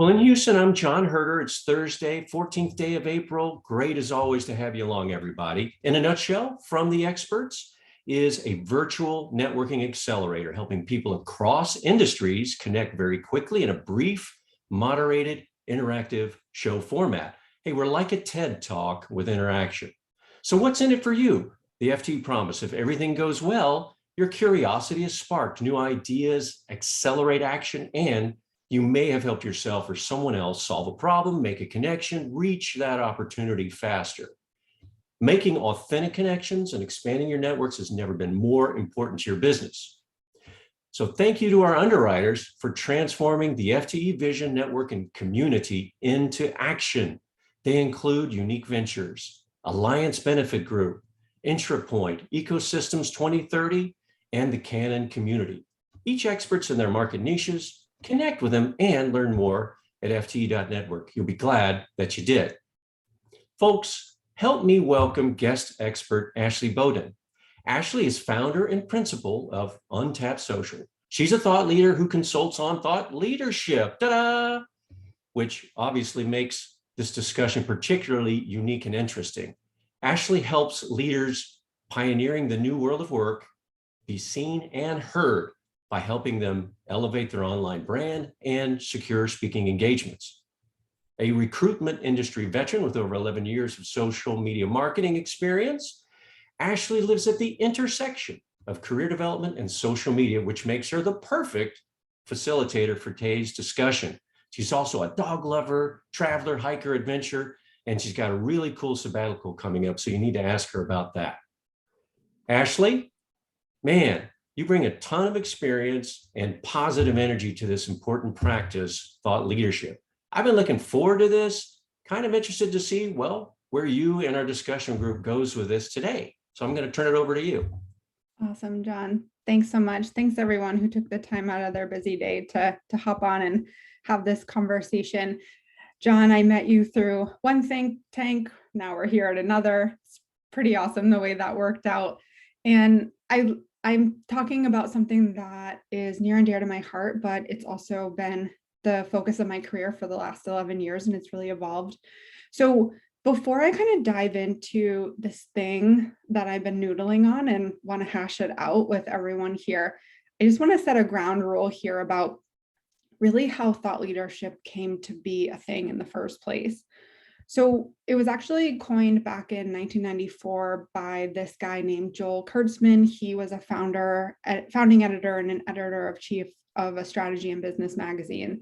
Well, in Houston, I'm John Herder. It's Thursday, 14th day of April. Great as always to have you along, everybody. In a nutshell, From the Experts is a virtual networking accelerator helping people across industries connect very quickly in a brief, moderated, interactive show format. Hey, we're like a TED Talk with interaction. So what's in it for you? The FT promise, if everything goes well, your curiosity is sparked, new ideas accelerate action, and you may have helped yourself or someone else solve a problem, make a connection, reach that opportunity faster. Making authentic connections and expanding your networks has never been more important to your business. So thank you to our underwriters for transforming the FTE vision, network, and community into action. They include Unique Ventures, Alliance Benefit Group, IntraPoint, Ecosystems 2030, and the Canon community. Each experts in their market niches. Connect with them and learn more at fte.network. You'll be glad that you did. Folks, help me welcome guest expert Ashley Beaudoin. Ashley is founder and principal of UntapSocial. She's a thought leader who consults on thought leadership, ta-da, which obviously makes this discussion particularly unique and interesting. Ashley helps leaders pioneering the new world of work be seen and heard by helping them elevate their online brand and secure speaking engagements. A recruitment industry veteran with over 11 years of social media marketing experience, Ashley lives at the intersection of career development and social media, which makes her the perfect facilitator for today's discussion. She's also a dog lover, traveler, hiker, adventurer, and she's got a really cool sabbatical coming up, so you need to ask her about that. Ashley, man, you bring a ton of experience and positive energy to this important practice, thought leadership. I've been looking forward to this, kind of interested to see, well, where you and our discussion group goes with this today. So I'm going to turn it over to you. Awesome, John. Thanks so much. Thanks everyone who took the time out of their busy day to hop on and have this conversation. John, I met you through one think tank. Now we're here at another. It's pretty awesome the way that worked out. And I'm talking about something that is near and dear to my heart, but it's also been the focus of my career for the last 11 years, and it's really evolved. So before I kind of dive into this thing that I've been noodling on and want to hash it out with everyone here, I just want to set a ground rule here about really how thought leadership came to be a thing in the first place. So it was actually coined back in 1994 by this guy named Joel Kurtzman. He was a founding editor and an editor-in-chief of a strategy and business magazine.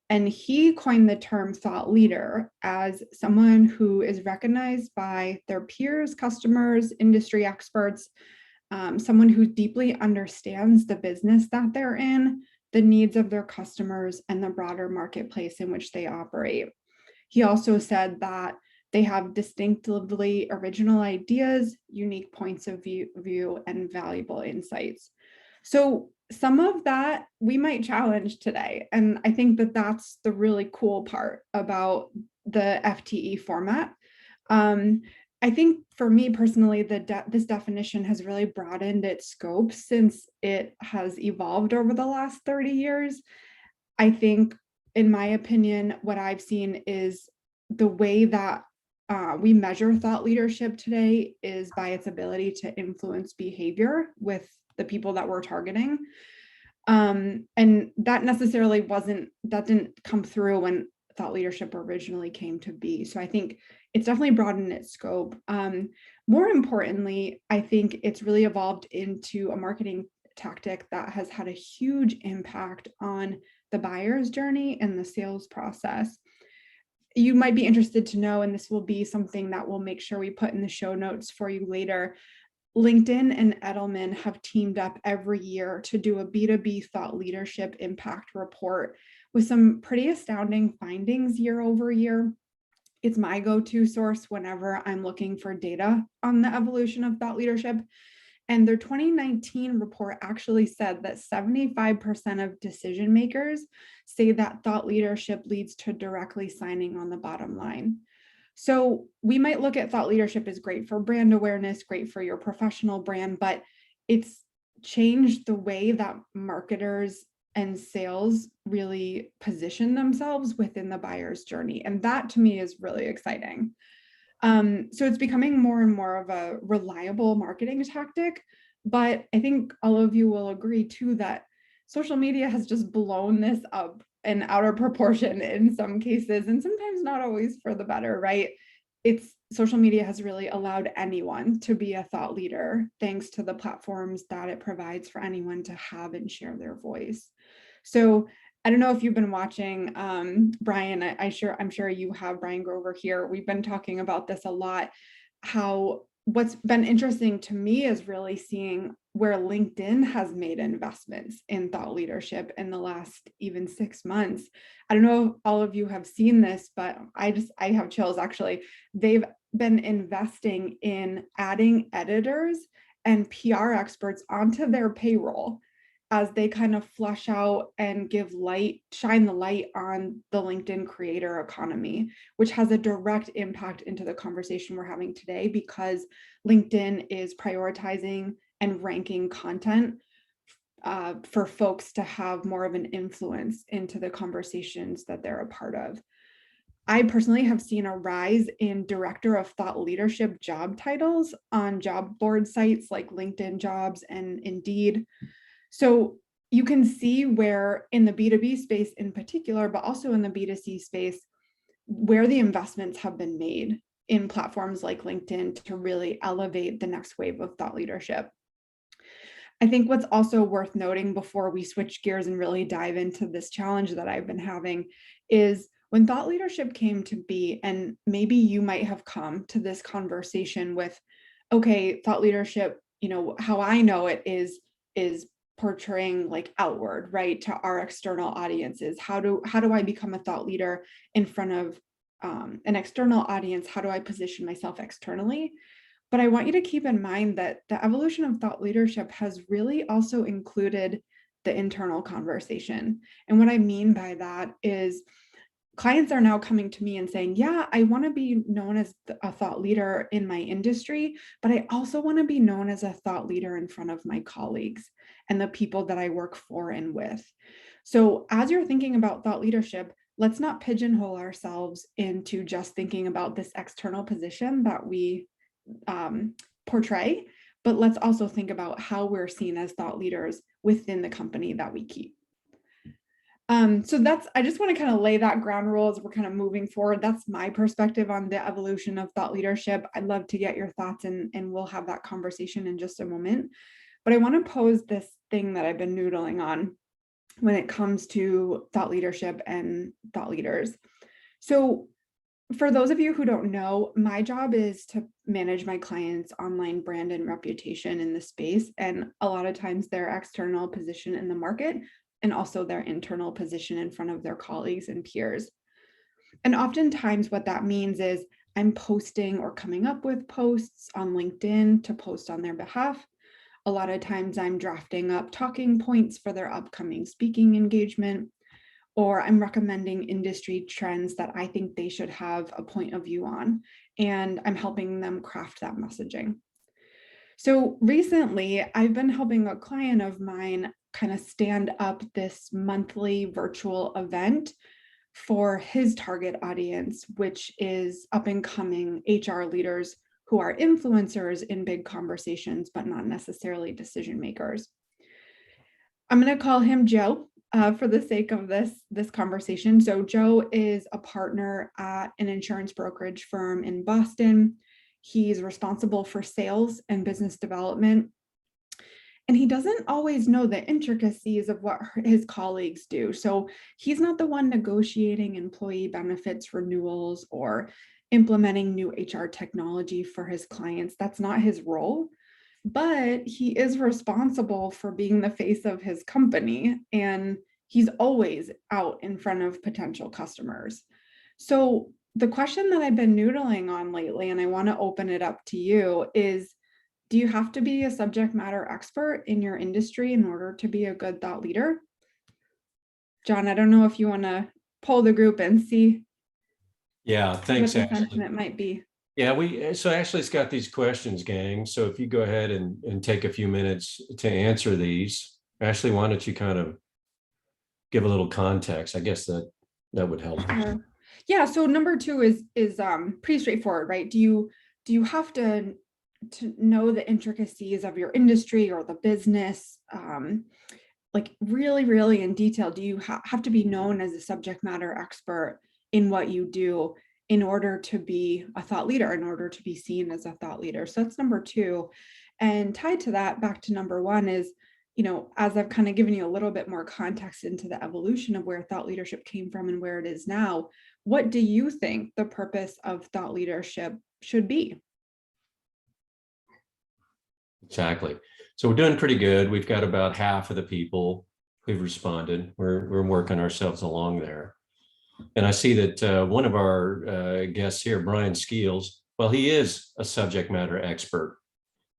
And he coined the term thought leader as someone who is recognized by their peers, customers, industry experts, someone who deeply understands the business that they're in, the needs of their customers, and the broader marketplace in which they operate. He also said that they have distinctively original ideas, unique points of view, and valuable insights. So some of that we might challenge today. And I think that that's the really cool part about the FTE format. I think for me personally, this definition has really broadened its scope since it has evolved over the last 30 years. I think, in my opinion, what I've seen is the way that we measure thought leadership today is by its ability to influence behavior with the people that we're targeting. And that necessarily didn't come through when thought leadership originally came to be. So I think it's definitely broadened its scope. More importantly, I think it's really evolved into a marketing tactic that has had a huge impact on the buyer's journey and the sales process. You might be interested to know, and this will be something that we'll make sure we put in the show notes for you later, LinkedIn and Edelman have teamed up every year to do a B2B thought leadership impact report with some pretty astounding findings year over year. It's my go-to source whenever I'm looking for data on the evolution of thought leadership. And their 2019 report actually said that 75% of decision makers say that thought leadership leads to directly signing on the bottom line. So we might look at thought leadership as great for brand awareness, great for your professional brand, but it's changed the way that marketers and sales really position themselves within the buyer's journey. And that to me is really exciting. So it's becoming more and more of a reliable marketing tactic. But I think all of you will agree too that social media has just blown this up and out of proportion in some cases, and sometimes not always for the better, right? It's social media has really allowed anyone to be a thought leader thanks to the platforms that it provides for anyone to have and share their voice. So I don't know if you've been watching, Brian, I'm sure you have. Brian Grover here. We've been talking about this a lot, how what's been interesting to me is really seeing where LinkedIn has made investments in thought leadership in the last even 6 months. I don't know if all of you have seen this, but I have chills actually. They've been investing in adding editors and PR experts onto their payroll as they kind of flush out and shine the light on the LinkedIn creator economy, which has a direct impact into the conversation we're having today, because LinkedIn is prioritizing and ranking content for folks to have more of an influence into the conversations that they're a part of. I personally have seen a rise in director of thought leadership job titles on job board sites like LinkedIn Jobs and Indeed. So you can see where in the B2B space in particular, but also in the B2C space, where the investments have been made in platforms like LinkedIn to really elevate the next wave of thought leadership. I think what's also worth noting before we switch gears and really dive into this challenge that I've been having is when thought leadership came to be, and maybe you might have come to this conversation with, okay, thought leadership, how I know it is portraying like outward, right, to our external audiences. How do I become a thought leader in front of an external audience? How do I position myself externally? But I want you to keep in mind that the evolution of thought leadership has really also included the internal conversation. And what I mean by that is clients are now coming to me and saying, yeah, I want to be known as a thought leader in my industry, but I also want to be known as a thought leader in front of my colleagues and the people that I work for and with. So as you're thinking about thought leadership, let's not pigeonhole ourselves into just thinking about this external position that we portray, but let's also think about how we're seen as thought leaders within the company that we keep. So I just want to kind of lay that ground rule as we're kind of moving forward. That's my perspective on the evolution of thought leadership. I'd love to get your thoughts, and we'll have that conversation in just a moment. But I want to pose this thing that I've been noodling on when it comes to thought leadership and thought leaders. So for those of you who don't know, my job is to manage my clients' online brand and reputation in the space, and a lot of times their external position in the market, and also their internal position in front of their colleagues and peers. And oftentimes what that means is I'm posting or coming up with posts on LinkedIn to post on their behalf. A lot of times I'm drafting up talking points for their upcoming speaking engagement, or I'm recommending industry trends that I think they should have a point of view on, and I'm helping them craft that messaging. So recently, I've been helping a client of mine kind of stand up this monthly virtual event for his target audience, which is up and coming HR leaders who are influencers in big conversations, but not necessarily decision makers. I'm going to call him Joe for the sake of this conversation. So Joe is a partner at an insurance brokerage firm in Boston. He's responsible for sales and business development. And he doesn't always know the intricacies of what his colleagues do. So he's not the one negotiating employee benefits renewals or implementing new HR technology for his clients. That's not his role. But he is responsible for being the face of his company, and he's always out in front of potential customers. So the question that I've been noodling on lately, and I want to open it up to you, is do you have to be a subject matter expert in your industry in order to be a good thought leader? John, I don't know if you want to poll the group and see Thanks, what the Ashley. sentiment might be. So Ashley's got these questions, gang. So if you go ahead and take a few minutes to answer these, Ashley, why don't you kind of give a little context, I guess that would help. Sure. Yeah. So number two is pretty straightforward, right? Do you have to know the intricacies of your industry or the business, like really, really in detail? Do you have to be known as a subject matter expert in what you do in order to be a thought leader, in order to be seen as a thought leader? So that's number two. And tied to that, back to number one is, as I've kind of given you a little bit more context into the evolution of where thought leadership came from and where it is now, what do you think the purpose of thought leadership should be? Exactly. So we're doing pretty good. We've got about half of the people who've responded. We're working ourselves along there. And I see that one of our guests here, Brian Skeels, well, he is a subject matter expert.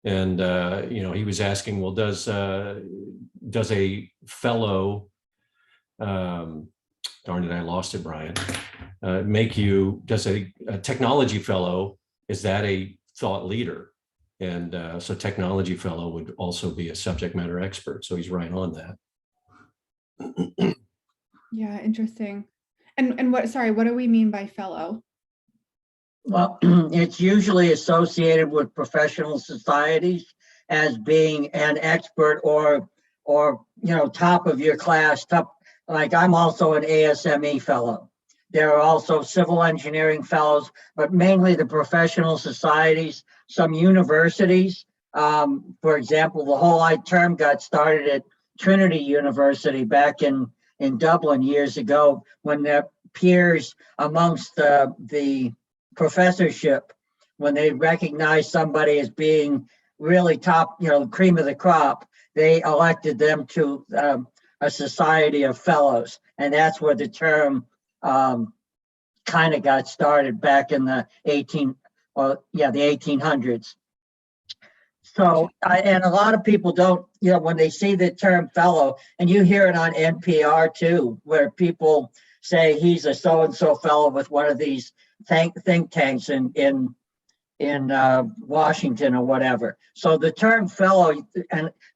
And, he was asking, well, does a fellow, darn it, I lost it, Brian, does a technology fellow, is that a thought leader? And so technology fellow would also be a subject matter expert. So he's right on that. Yeah, interesting. And what do we mean by fellow? Well, it's usually associated with professional societies as being an expert or top of your class. Like I'm also an ASME fellow. There are also civil engineering fellows, but mainly the professional societies, some universities. For example, the whole term got started at Trinity University back in Dublin years ago, when their peers amongst the professorship, when they recognized somebody as being really top, cream of the crop, they elected them to a society of fellows. And that's where the term kind of got started back in the 1800s. So, and a lot of people don't, when they see the term fellow, and you hear it on NPR too, where people say he's a so-and-so fellow with one of these think tanks in Washington or whatever. So the term fellow,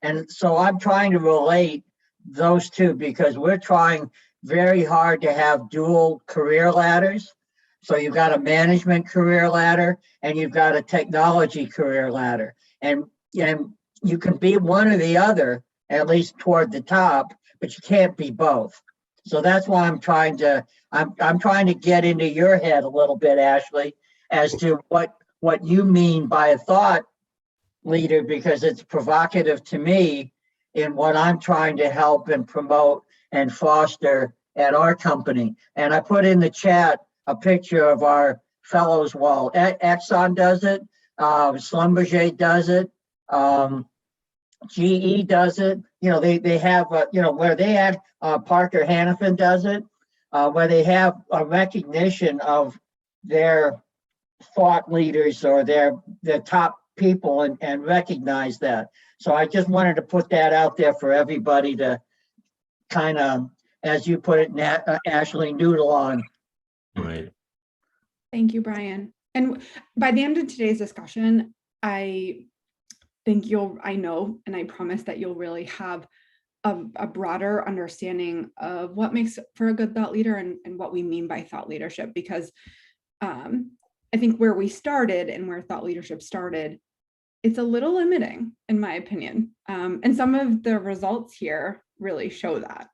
and so I'm trying to relate those two, because we're trying very hard to have dual career ladders. So you've got a management career ladder and you've got a technology career ladder, and you can be one or the other, at least toward the top, but you can't be both. So that's why I'm trying to get into your head a little bit, Ashley, as to what you mean by a thought leader, because it's provocative to me in what I'm trying to help and promote and foster at our company. And I put in the chat a picture of our fellows wall. Exxon does it, Schlumberger does it, GE does it. They have, where they had Parker Hannifin does it, where they have a recognition of their thought leaders or their top people and recognize that. So I just wanted to put that out there for everybody to kind of, as you put it, Ashley, noodle on. Right. Thank you, Brian. And by the end of today's discussion, I think I know, and I promise that you'll really have a broader understanding of what makes for a good thought leader and what we mean by thought leadership, because I think where we started and where thought leadership started, it's a little limiting, in my opinion. And some of the results here really show that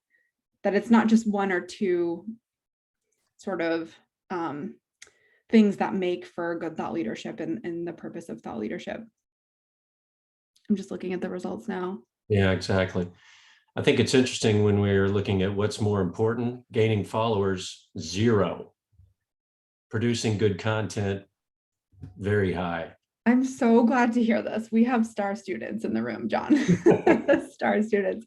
it's not just one or two sort of things that make for good thought leadership and the purpose of thought leadership. I'm just looking at the results now. Yeah, exactly. I think it's interesting when we're looking at what's more important: gaining followers, 0. Producing good content, very high. I'm so glad to hear this. We have star students in the room, John. Star students.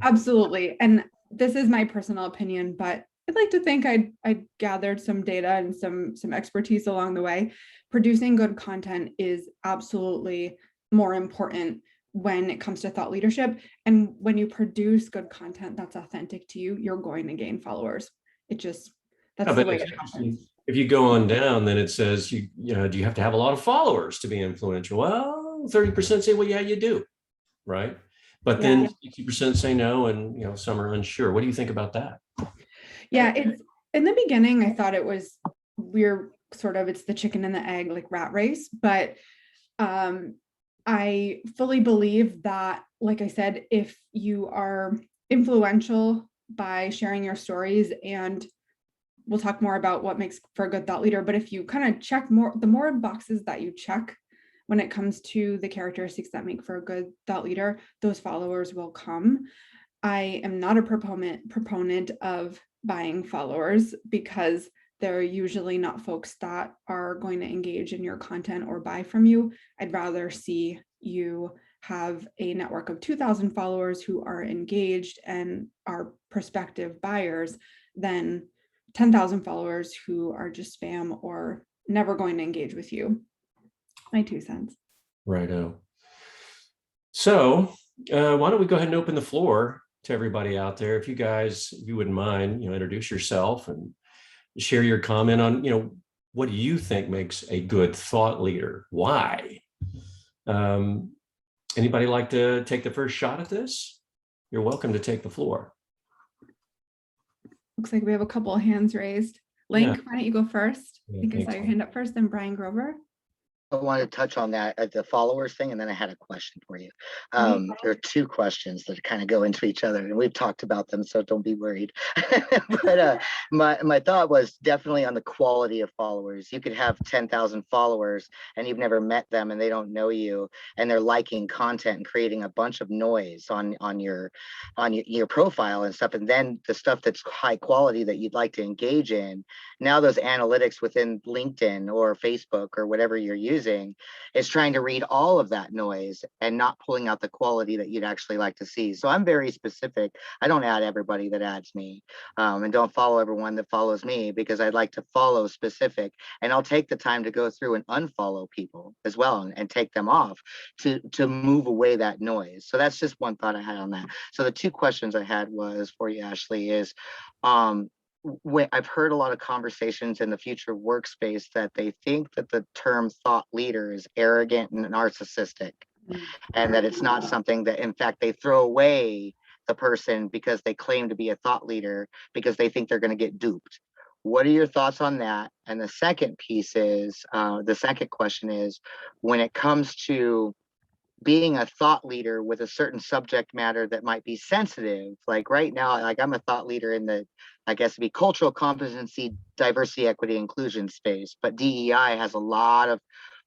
Absolutely. And this is my personal opinion, but I'd like to think I gathered some data and some expertise along the way. Producing good content is absolutely more important when it comes to thought leadership. And when you produce good content that's authentic to you, you're going to gain followers. That's the way it happens. If you go on down, then it says, do you have to have a lot of followers to be influential? Well, 30% say, well, yeah, you do, right? But then 60% say no, and some are unsure. What do you think about that? Yeah, it's in the beginning, I thought it's the chicken and the egg, like rat race, but I fully believe that, like I said, if you are influential by sharing your stories, and we'll talk more about what makes for a good thought leader, but if you kind of check the more boxes that you check when it comes to the characteristics that make for a good thought leader, those followers will come. I am not a proponent of buying followers, because they're usually not folks that are going to engage in your content or buy from you. I'd rather see you have a network of 2,000 followers who are engaged and are prospective buyers than 10,000 followers who are just spam or never going to engage with you. My 2 cents. Righto. So why don't we go ahead and open the floor to everybody out there. If you wouldn't mind, introduce yourself and share your comment on, what do you think makes a good thought leader? Why? Anybody like to take the first shot at this? You're welcome to take the floor. Looks like we have a couple of hands raised. Link, why don't you go first? I think I saw your hand up first, then Brian Grover. I wanted to touch on that the followers thing, and then I had a question for you. There are 2 questions that kind of go into each other, and we've talked about them, so don't be worried. But my thought was definitely on the quality of followers. You could have 10,000 followers, and you've never met them, and they don't know you, and they're liking content and creating a bunch of noise on your profile and stuff. And then the stuff that's high quality that you'd like to engage in, now those analytics within LinkedIn or Facebook or whatever you're using is trying to read all of that noise and not pulling out the quality that you'd actually like to see. So I'm very specific. I don't add everybody that adds me, and don't follow everyone that follows me, because I'd like to follow specific, and I'll take the time to go through and unfollow people as well and take them off to move away that noise. So that's just one thought I had on that. So the 2 questions I had was for you, Ashley, is I've heard a lot of conversations in the future workspace that they think that the term thought leader is arrogant and narcissistic, and that it's not something that, in fact, they throw away the person because they claim to be a thought leader because they think they're going to get duped. What are your thoughts on that? And the second piece is, the second question is, when it comes to being a thought leader with a certain subject matter that might be sensitive, like right now, like I'm a thought leader in the, I guess it'd be cultural competency, diversity, equity, inclusion space, but DEI has a lot of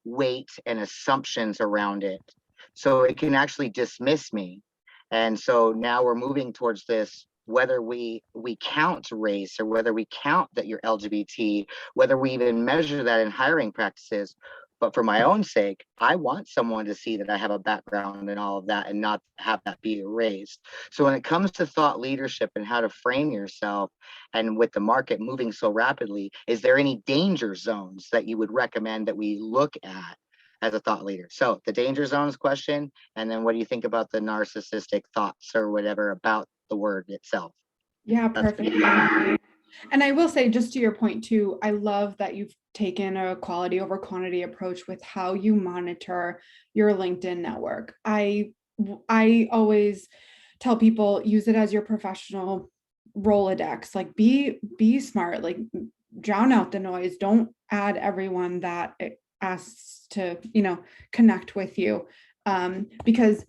weight and assumptions around it. So it can actually dismiss me. And so now we're moving towards this, whether we count race or whether we count that you're LGBT, whether we even measure that in hiring practices. But for my own sake, I want someone to see that I have a background and all of that, and not have that be erased. So when it comes to thought leadership and how to frame yourself, and with the market moving so rapidly, is there any danger zones that you would recommend that we look at as a thought leader? So the danger zones question, and then what do you think about the narcissistic thoughts or whatever about the word itself? Yeah, perfect. And I will say, just to your point too, I love that you've taken a quality over quantity approach with how you monitor your LinkedIn network. I always tell people, use it as your professional Rolodex. Like be smart, like drown out the noise. Don't add everyone that asks to, connect with you, because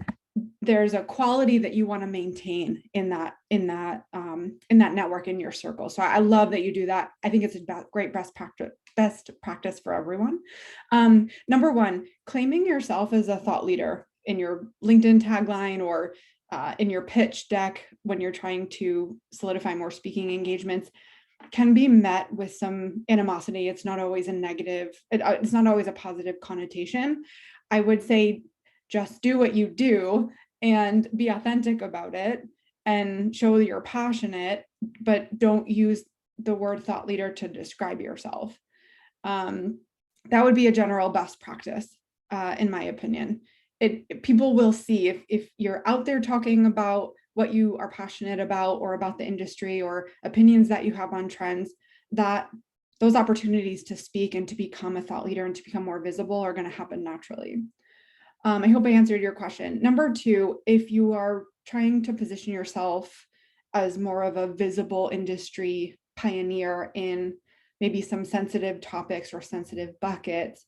there's a quality that you want to maintain in that network, in your circle. So I love that you do that. I think it's a great best practice for everyone. Number 1, claiming yourself as a thought leader in your LinkedIn tagline or in your pitch deck when you're trying to solidify more speaking engagements can be met with some animosity. It's not always a negative. It's not always a positive connotation. I would say, just do what you do and be authentic about it and show that you're passionate, but don't use the word thought leader to describe yourself. That would be a general best practice, in my opinion. People will see if you're out there talking about what you are passionate about, or about the industry, or opinions that you have on trends, that those opportunities to speak and to become a thought leader and to become more visible are going to happen naturally. I hope I answered your question. Number two, if you are trying to position yourself as more of a visible industry pioneer in maybe some sensitive topics or sensitive buckets,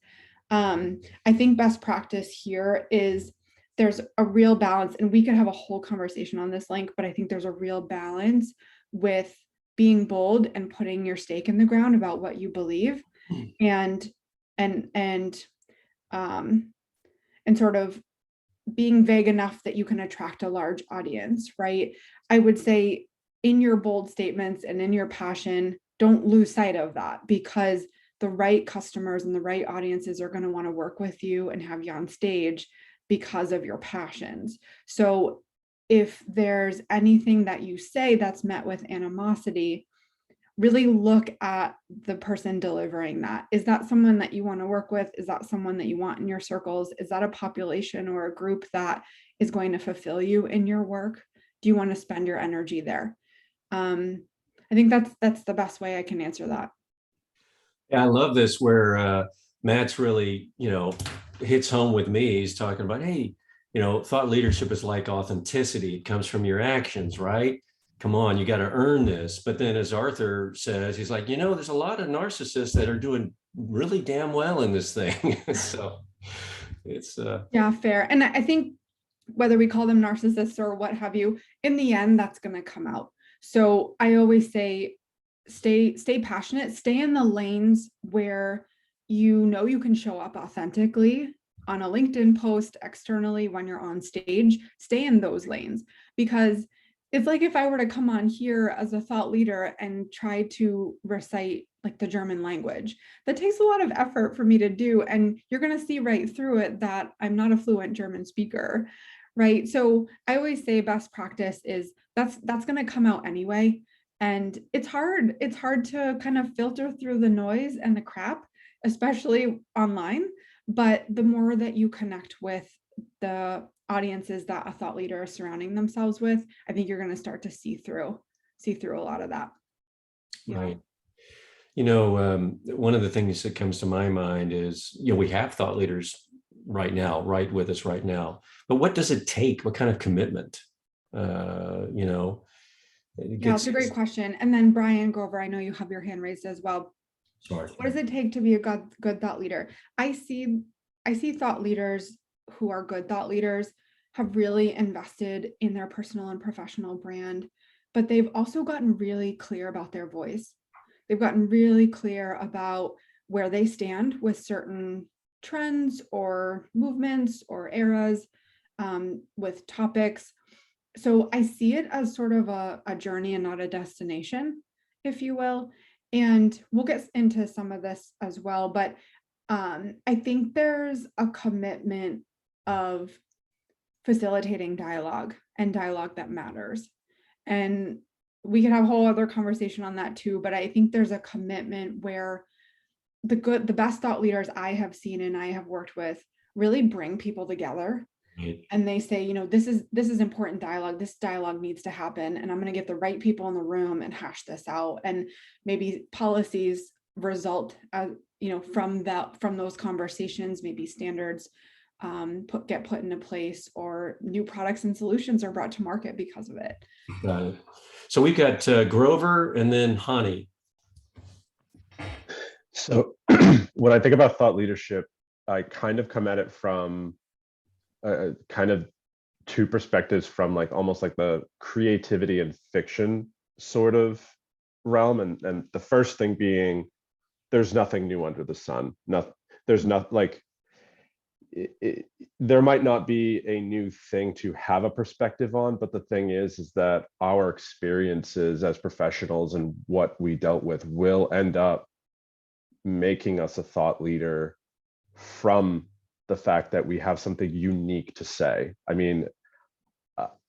I think best practice here is there's a real balance, and we could have a whole conversation on this link, but I think there's a real balance with being bold and putting your stake in the ground about what you believe, and and and and sort of being vague enough that you can attract a large audience, right? I would say in your bold statements and in your passion, don't lose sight of that, because the right customers and the right audiences are going to want to work with you and have you on stage because of your passions. So if there's anything that you say that's met with animosity, really look at the person delivering that. Is that someone that you want to work with? Is that someone that you want in your circles? Is that a population or a group that is going to fulfill you in your work? Do you want to spend your energy there? I think that's the best way I can answer that. Yeah, I love this where Matt's really, hits home with me. He's talking about, hey, thought leadership is like authenticity. It comes from your actions, right? Come on, you got to earn this. But then as Arthur says, he's like, there's a lot of narcissists that are doing really damn well in this thing. So it's yeah, fair. And I think whether we call them narcissists or what have you, in the end, that's going to come out. So I always say, stay passionate, stay in the lanes where you can show up authentically on a LinkedIn post, externally, when you're on stage. Stay in those lanes, because it's like if I were to come on here as a thought leader and try to recite like the German language, that takes a lot of effort for me to do. And you're going to see right through it that I'm not a fluent German speaker, right? So I always say best practice is that's going to come out anyway. And it's hard to kind of filter through the noise and the crap, especially online. But the more that you connect with the audiences that a thought leader is surrounding themselves with, I think you're going to start to see through a lot of that. Yeah. Right. One of the things that comes to my mind is, we have thought leaders right now, right with us right now, but what does it take? What kind of commitment? Yeah, it's a great question. And then Brian Grover, I know you have your hand raised as well. Sorry. What does it take to be a good thought leader? I see thought leaders who are good thought leaders have really invested in their personal and professional brand, but they've also gotten really clear about their voice. They've gotten really clear about where they stand with certain trends or movements or eras, with topics. So I see it as sort of a journey and not a destination, if you will. And we'll get into some of this as well, but I think there's a commitment of facilitating dialogue and dialogue that matters. And we can have a whole other conversation on that too, but I think there's a commitment where the best thought leaders I have seen and I have worked with really bring people together. Right. And they say, this is important dialogue. This dialogue needs to happen. And I'm going to get the right people in the room and hash this out. And maybe policies result as, from those conversations, maybe standards get put into place, or new products and solutions are brought to market because of it. Got it. So we've got Grover and then Hani. So when I think about thought leadership, I kind of come at it from kind of two perspectives, from like almost like the creativity and fiction sort of realm. And the first thing being, there's nothing new under the sun. There's not like, there might not be a new thing to have a perspective on, but the thing is that our experiences as professionals and what we dealt with will end up making us a thought leader from the fact that we have something unique to say. I mean,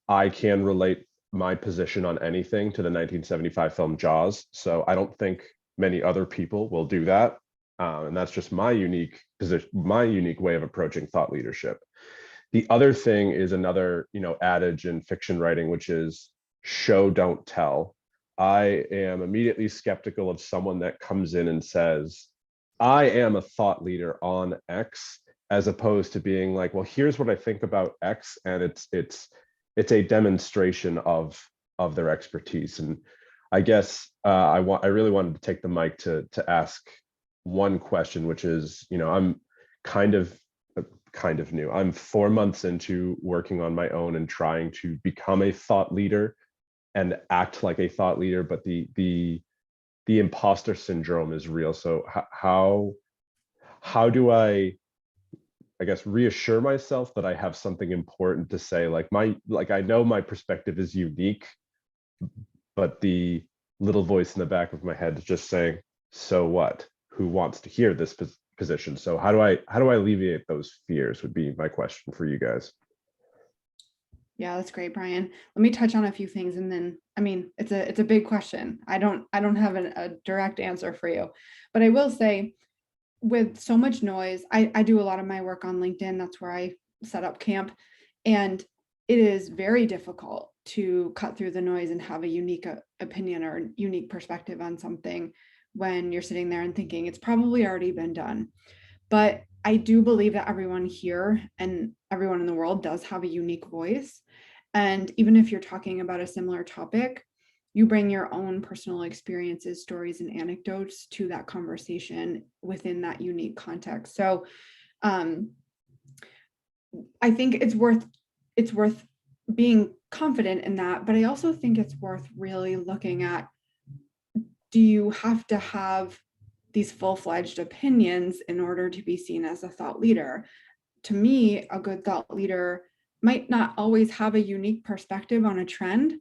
I can relate my position on anything to the 1975 film Jaws, so I don't think many other people will do that. And that's just my unique position, my unique way of approaching thought leadership. The other thing is another, adage in fiction writing, which is show, don't tell. I am immediately skeptical of someone that comes in and says, I am a thought leader on X, as opposed to being like, well, here's what I think about X, and it's a demonstration of their expertise. And I guess I really wanted to take the mic to ask one question, which is, I'm kind of new. I'm 4 months into working on my own and trying to become a thought leader and act like a thought leader, but the imposter syndrome is real. So how do I guess reassure myself that I have something important to say? Like I know my perspective is unique, but the little voice in the back of my head is just saying, so what? Who wants to hear this position? So how do I alleviate those fears would be my question for you guys. Yeah, that's great, Brian. Let me touch on a few things, and then, I mean, it's a big question. I don't have a direct answer for you, but I will say, with so much noise, I do a lot of my work on LinkedIn. That's where I set up camp, and it is very difficult to cut through the noise and have a unique opinion or unique perspective on something when you're sitting there and thinking it's probably already been done. But I do believe that everyone here and everyone in the world does have a unique voice. And even if you're talking about a similar topic, you bring your own personal experiences, stories, and anecdotes to that conversation within that unique context. So I think it's worth being confident in that, but I also think it's worth really looking at, do you have to have these full-fledged opinions in order to be seen as a thought leader? To me, a good thought leader might not always have a unique perspective on a trend,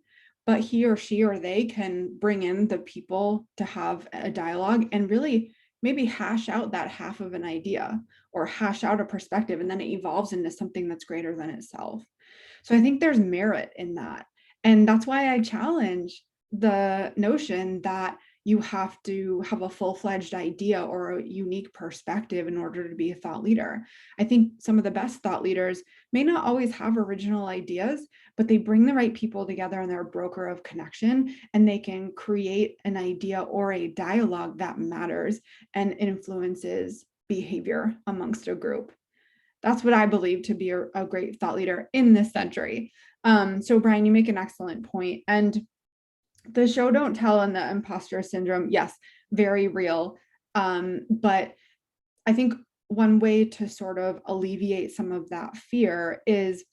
but he or she or they can bring in the people to have a dialogue and really maybe hash out that half of an idea or hash out a perspective, and then it evolves into something that's greater than itself. So I think there's merit in that. And that's why I challenge the notion that you have to have a full-fledged idea or a unique perspective in order to be a thought leader. I think some of the best thought leaders may not always have original ideas, but they bring the right people together and they're a broker of connection, and they can create an idea or a dialogue that matters and influences behavior amongst a group. That's what I believe to be a great thought leader in this century. So Brian, you make an excellent point. And the show don't tell and the imposter syndrome, yes, very real. But I think one way to sort of alleviate some of that fear is,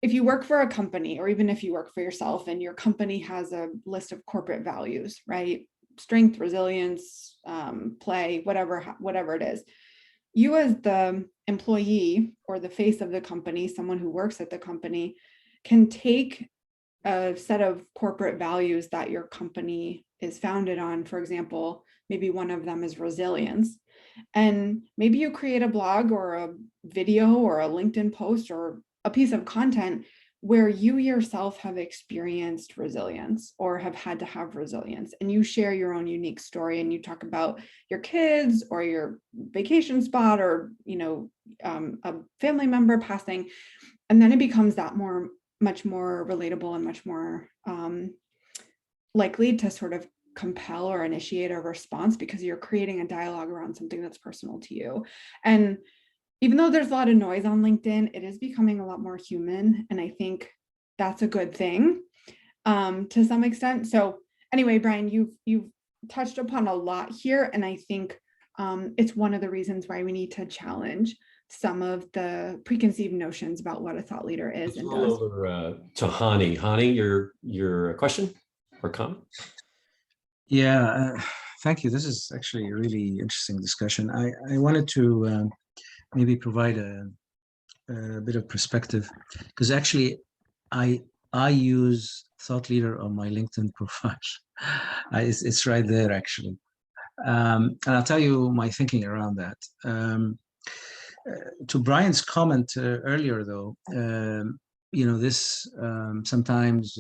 if you work for a company, or even if you work for yourself and your company has a list of corporate values, right? Strength, resilience, play, whatever it is. You as the employee or the face of the company, someone who works at the company, can take a set of corporate values that your company is founded on. For example, maybe one of them is resilience. And maybe you create a blog or a video or a LinkedIn post or a piece of content where you yourself have experienced resilience or have had to have resilience, and you share your own unique story, and you talk about your kids or your vacation spot or a family member passing, and then it becomes that much more relatable and much more likely to sort of compel or initiate a response, because you're creating a dialogue around something that's personal to you. And even though there's a lot of noise on LinkedIn, it is becoming a lot more human. And I think that's a good thing to some extent. So anyway, Brian, you've touched upon a lot here. And I think it's one of the reasons why we need to challenge some of the preconceived notions about what a thought leader is and does. Over to Hani. Hani, your question or comment? Yeah, thank you. This is actually a really interesting discussion. I wanted to maybe provide a bit of perspective, because actually I use thought leader on my LinkedIn profile. It's right there actually. And I'll tell you my thinking around that. To Brian's comment earlier, though, this sometimes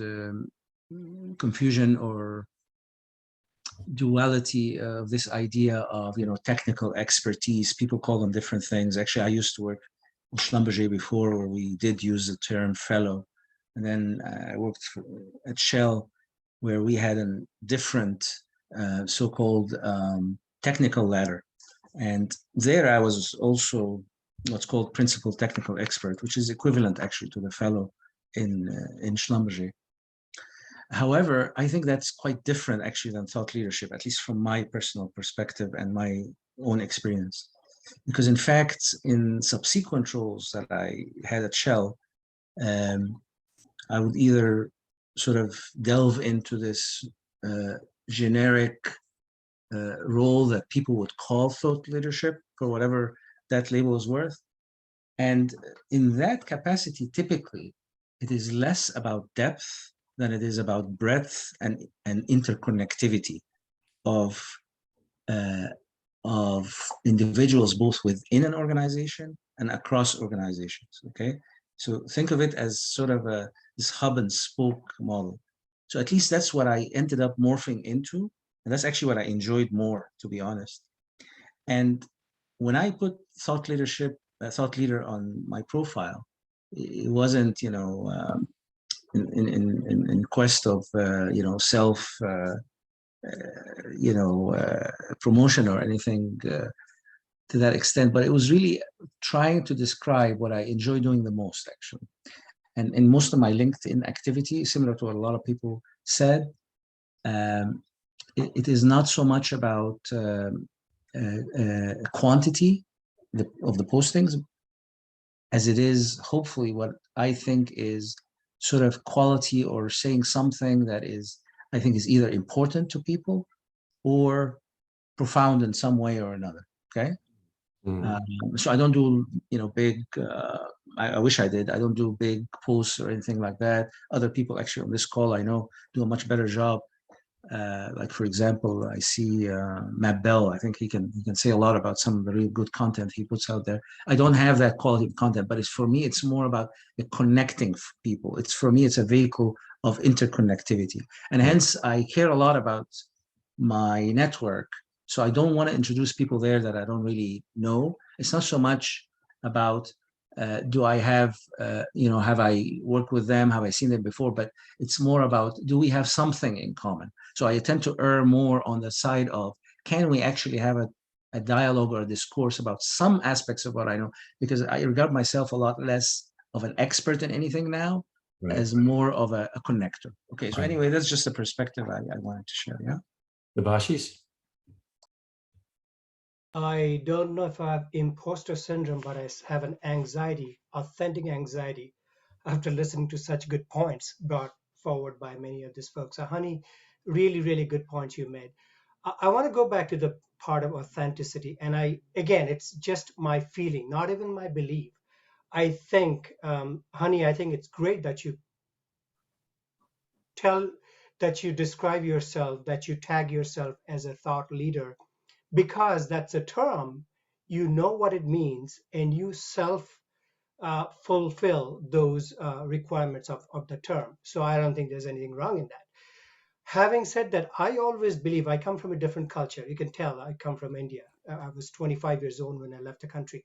confusion or duality of this idea of technical expertise. People call them different things. Actually, I used to work with Schlumberger before, where we did use the term fellow, and then I worked at Shell, where we had a different so-called technical ladder. And there I was also what's called principal technical expert, which is equivalent actually to the fellow in Schlumberger. However, I think that's quite different actually than thought leadership, at least from my personal perspective and my own experience. Because in fact, in subsequent roles that I had at Shell, I would either sort of delve into this generic role that people would call thought leadership, for whatever that label is worth. And in that capacity, typically, it is less about depth than it is about breadth and interconnectivity of individuals, both within an organization and across organizations. Okay, so think of it as sort of this hub and spoke model. So at least that's what I ended up morphing into, and that's actually what I enjoyed more, to be honest. And when I put thought leader on my profile, it wasn't, you know, in quest of you know, self promotion or anything to that extent, but it was really trying to describe what I enjoy doing the most, actually. And in most of my LinkedIn activity, similar to what a lot of people said, it is not so much about quantity of the postings as it is hopefully what I think is sort of quality, or saying something that is, I think, is either important to people or profound in some way or another. Okay. So I don't do, you know, big, I wish I did. I don't do big posts or anything like that. Other people actually on this call, I know, do a much better job. Like, for example, I see Matt Bell. I think he can say a lot about some of the really good content he puts out there. I don't have that quality of content, but it's, for me, it's more about the connecting people. It's, for me, it's a vehicle of interconnectivity. And hence I care a lot about my network. So I don't want to introduce people there that I don't really know. It's not so much about do I have, you know, have I worked with them? Have I seen them before? But it's more about, do we have something in common? So I tend to err more on the side of, can we actually have a dialogue or a discourse about some aspects of what I know? Because I regard myself a lot less of an expert in anything now, Right. as more of a connector. Okay, so anyway, that's just a perspective I wanted to share, yeah? Debashis? I don't know if I have imposter syndrome, but I have an anxiety, authentic anxiety, after listening to such good points brought forward by many of these folks. So, Honey, really, really good points you made. I want to go back to the part of authenticity. And again, it's just my feeling, not even my belief. I think, Honey, I think it's great that you describe yourself, that you tag yourself as a thought leader, because that's a term, you know what it means, and you fulfill those requirements of the term. So I don't think there's anything wrong in that. Having said that, I always believe, I come from a different culture. You can tell I come from India. I was 25 years old when I left the country.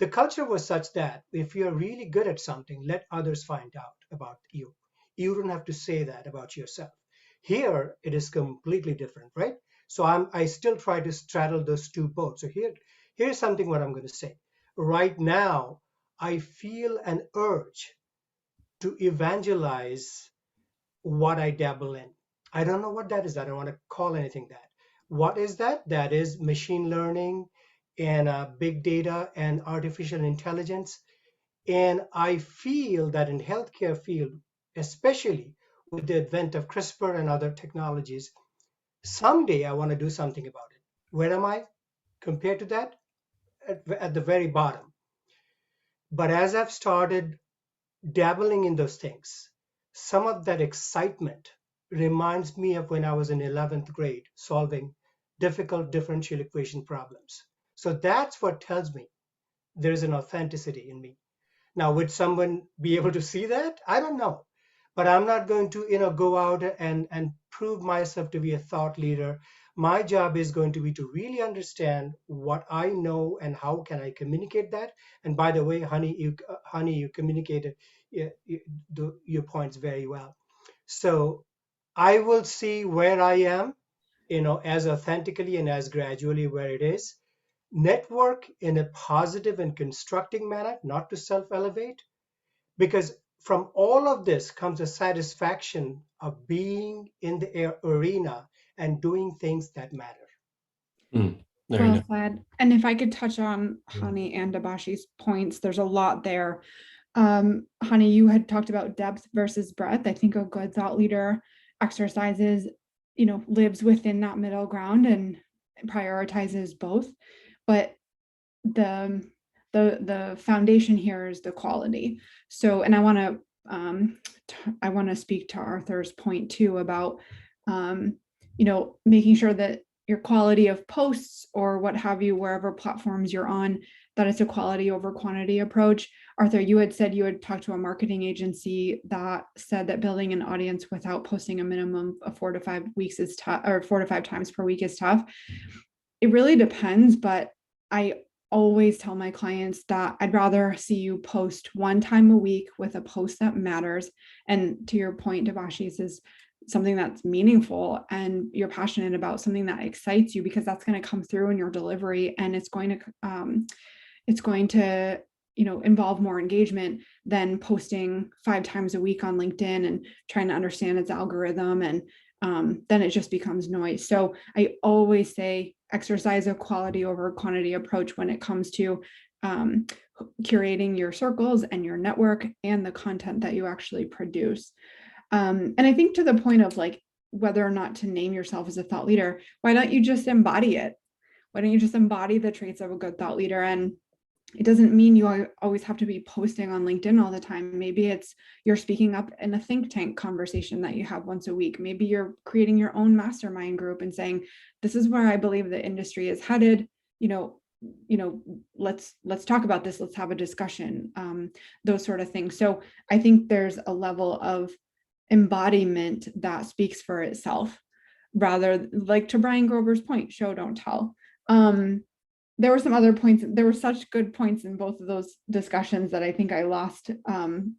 The culture was such that if you're really good at something, let others find out about you. You don't have to say that about yourself. Here, it is completely different, right? So I still try to straddle those two boats. So here's something what I'm going to say. Right now, I feel an urge to evangelize what I dabble in. I don't know what that is. I don't want to call anything that. What is that? That is machine learning and big data and artificial intelligence. And I feel that in healthcare field, especially with the advent of CRISPR and other technologies, someday I want to do something about it. Where am I compared to that? At the very bottom. But as I've started dabbling in those things, some of that excitement reminds me of when I was in 11th grade solving difficult differential equation problems. So that's what tells me there's an authenticity in me. Now, would someone be able to see that? I don't know. But I'm not going to, go out and prove myself to be a thought leader. My job is going to be to really understand what I know and how can I communicate that. And by the way, Honey, you communicated your points very well. So I will see where I am, as authentically and as gradually where it is. network in a positive and constructing manner, not to self-elevate, because from all of this comes a satisfaction of being in the arena and doing things that matter. Very Well nice. said. And if I could touch on Yeah. Hani and Dabashi's points, there's a lot there. Hani, you had talked about depth versus breadth. I think a good thought leader exercises, lives within that middle ground and prioritizes both. But the foundation here is the quality. So, and I want to speak to Arthur's point too about making sure that your quality of posts or what have you, wherever platforms you're on, that it's a quality over quantity approach. Arthur, you had said you had talked to a marketing agency that said that building an audience without posting a minimum of 4 to 5 weeks is tough, or 4 to 5 times per week is tough. It really depends, but I always tell my clients that I'd rather see you post 1 time a week with a post that matters. And to your point, Devashi's, is something that's meaningful and you're passionate about, something that excites you, because that's going to come through in your delivery, and it's going to involve more engagement than posting 5 times a week on LinkedIn and trying to understand its algorithm, and then it just becomes noise. So I always say exercise a quality over quantity approach when it comes to curating your circles and your network and the content that you actually produce. And I think to the point of like whether or not to name yourself as a thought leader, why don't you just embody it? Why don't you just embody the traits of a good thought leader? And it doesn't mean you always have to be posting on LinkedIn all the time. Maybe it's you're speaking up in a think tank conversation that you have once a week. Maybe you're creating your own mastermind group and saying, this is where I believe the industry is headed. Let's talk about this. Let's have a discussion, those sort of things. So I think there's a level of embodiment that speaks for itself, rather, like to Brian Grover's point, show, don't tell. There were some other points. There were such good points in both of those discussions that I think I lost the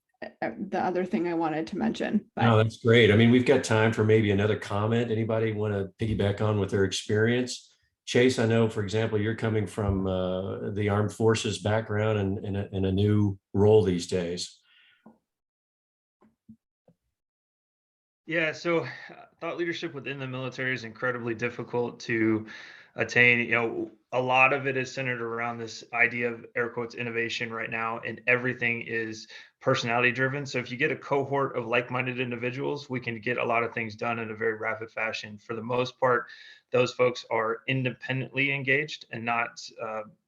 other thing I wanted to mention. But No, that's great. I mean, we've got time for maybe another comment. Anybody want to piggyback on with their experience? Chase, I know, for example, you're coming from the armed forces background and in a new role these days. Yeah, so thought leadership within the military is incredibly difficult to attain. A lot of it is centered around this idea of air quotes innovation right now, and everything is personality driven. So if you get a cohort of like-minded individuals, we can get a lot of things done in a very rapid fashion. For the most part, those folks are independently engaged and not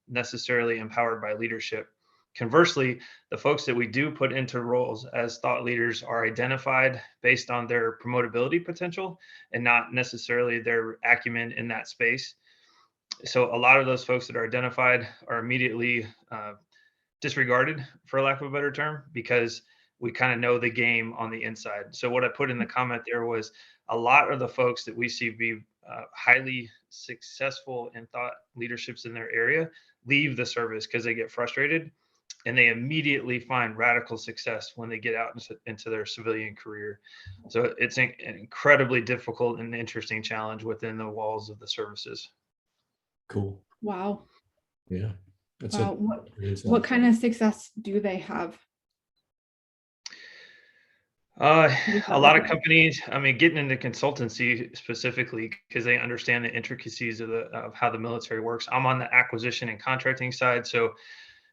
necessarily empowered by leadership. Conversely, the folks that we do put into roles as thought leaders are identified based on their promotability potential and not necessarily their acumen in that space. So a lot of those folks that are identified are immediately disregarded, for lack of a better term, because we kind of know the game on the inside. So what I put in the comment there was a lot of the folks that we see be highly successful in thought leaderships in their area leave the service because they get frustrated, and they immediately find radical success when they get out into their civilian career. So it's an incredibly difficult and interesting challenge within the walls of the services. Cool. wow. Yeah. That's Wow. it. What kind of success do they have? A lot of companies, I mean, getting into consultancy specifically because they understand the intricacies of how the military works. I'm on the acquisition and contracting side. So,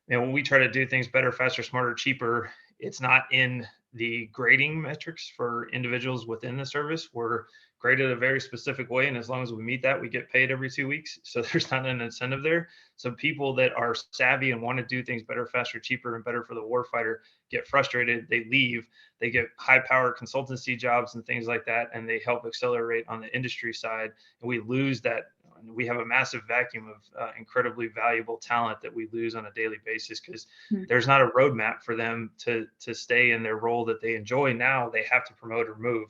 when we try to do things better, faster, smarter, cheaper, it's not in the grading metrics for individuals within the service. We're graded a very specific way, and as long as we meet that, we get paid every 2 weeks. So there's not an incentive there. So people that are savvy and want to do things better, faster, cheaper, and better for the warfighter get frustrated. They leave. They get high-powered consultancy jobs and things like that, and they help accelerate on the industry side. And we lose that. We have a massive vacuum of incredibly valuable talent that we lose on a daily basis because there's not a roadmap for them to stay in their role that they enjoy. Now they have to promote or move.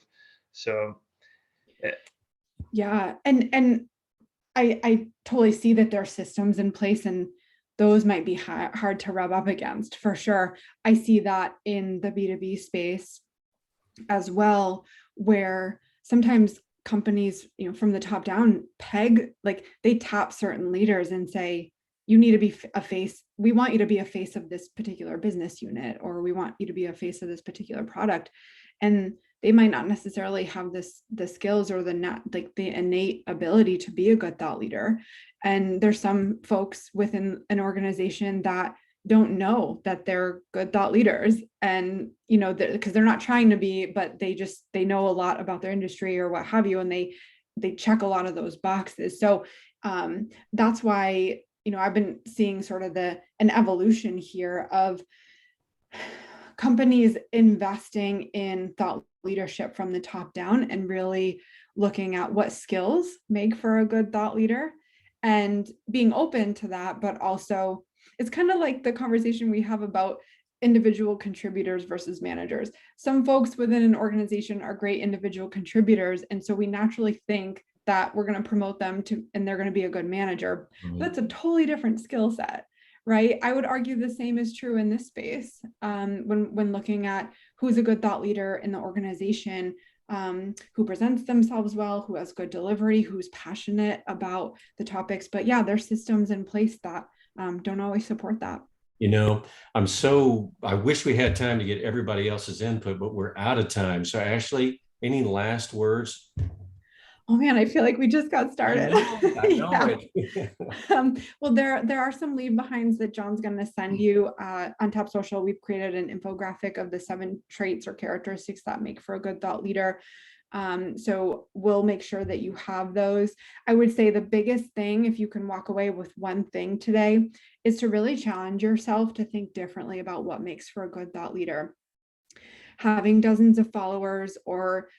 So yeah, and I totally see that there are systems in place, and those might be hard to rub up against for sure. I see that in the B2B space as well, where sometimes companies, from the top down peg, like they tap certain leaders and say, you need to be a face. We want you to be a face of this particular business unit, or we want you to be a face of this particular product. And they might not necessarily have the skills or the innate ability to be a good thought leader. And there's some folks within an organization that don't know that they're good thought leaders, and because they're not trying to be, but they know a lot about their industry or what have you, and they check a lot of those boxes. So that's why I've been seeing sort of an evolution here of companies investing in thought leadership from the top down and really looking at what skills make for a good thought leader and being open to that. But also, it's kind of like the conversation we have about individual contributors versus managers. Some folks within an organization are great individual contributors, and so we naturally think that we're going to promote them and they're going to be a good manager. Mhm. That's a totally different skill set, right? I would argue the same is true in this space. When looking at who's a good thought leader in the organization, who presents themselves well, who has good delivery, who's passionate about the topics. But yeah, there's systems in place that don't always support that. I wish we had time to get everybody else's input, but we're out of time. So Ashley, any last words? Oh man, I feel like we just got started. I know Yeah. Well, there are some leave behinds that John's going to send you. On UntapSocial, we've created an infographic of the 7 traits or characteristics that make for a good thought leader. So we'll make sure that you have those. I would say the biggest thing, if you can walk away with one thing today, is to really challenge yourself to think differently about what makes for a good thought leader. Having dozens of followers, or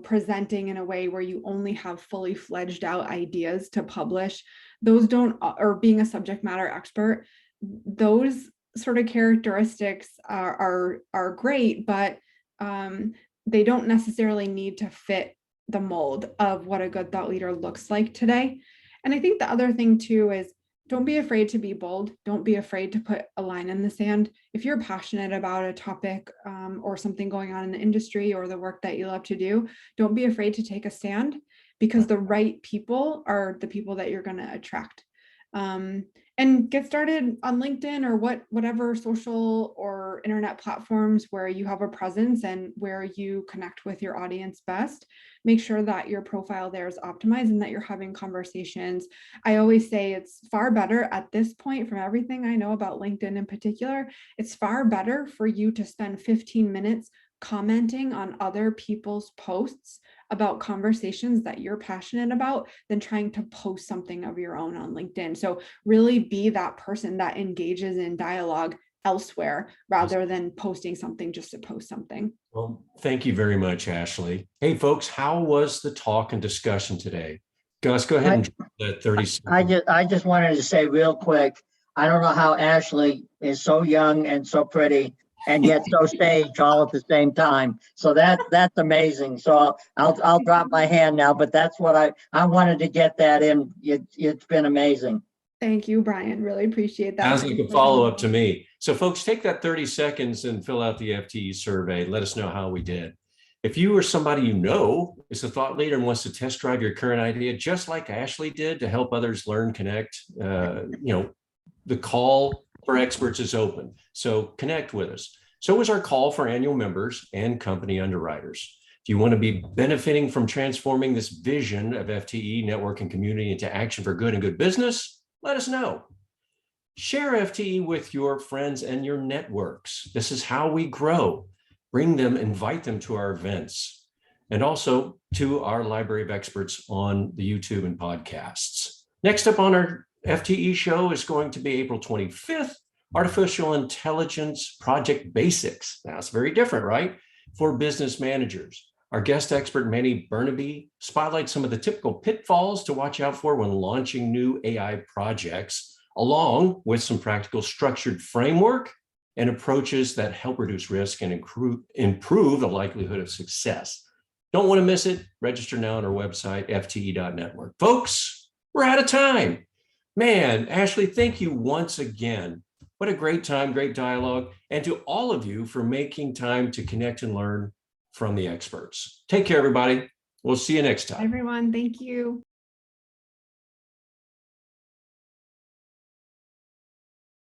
presenting in a way where you only have fully fledged out ideas to publish, or being a subject matter expert, those sort of characteristics are great, but they don't necessarily need to fit the mold of what a good thought leader looks like today. And I think the other thing too is, don't be afraid to be bold. Don't be afraid to put a line in the sand. If you're passionate about a topic or something going on in the industry or the work that you love to do, don't be afraid to take a stand, because the right people are the people that you're going to attract. And get started on LinkedIn or whatever social or internet platforms where you have a presence and where you connect with your audience best. Make sure that your profile there is optimized and that you're having conversations. I always say it's far better at this point, from everything I know about LinkedIn in particular, it's far better for you to spend 15 minutes commenting on other people's posts about conversations that you're passionate about than trying to post something of your own on LinkedIn. So really be that person that engages in dialogue elsewhere rather than posting something just to post something. Well, thank you very much, Ashley. Hey, folks, how was the talk and discussion today? Gus, go ahead and drop that 30 seconds. I just wanted to say real quick, I don't know how Ashley is so young and so pretty and yet so sage all at the same time. So that's amazing. So I'll drop my hand now, but that's what I wanted to get that in. It's been amazing. Thank you, Brian. Really appreciate that. Sounds like a follow-up to me. So folks, take that 30 seconds and fill out the FTE survey. Let us know how we did. If you or somebody you know is a thought leader and wants to test drive your current idea, just like Ashley did, to help others learn, connect, the call for experts is open. So connect with us. So is our call for annual members and company underwriters. If you want to be benefiting from transforming this vision of FTE, network, and community into action for good and good business, let us know. Share FTE with your friends and your networks. This is how we grow. Bring them, invite them to our events, and also to our library of experts on the YouTube and podcasts. Next up on our FTE show is going to be April 25th, Artificial Intelligence Project Basics. Now it's very different, right? For business managers. Our guest expert, Manny Burnaby, spotlights some of the typical pitfalls to watch out for when launching new AI projects, along with some practical structured framework and approaches that help reduce risk and improve the likelihood of success. Don't want to miss it. Register now on our website, fte.network. Folks, we're out of time. Man, Ashley, thank you once again. What a great time, great dialogue. And to all of you for making time to connect and learn from the experts. Take care, everybody. We'll see you next time. Everyone, thank you.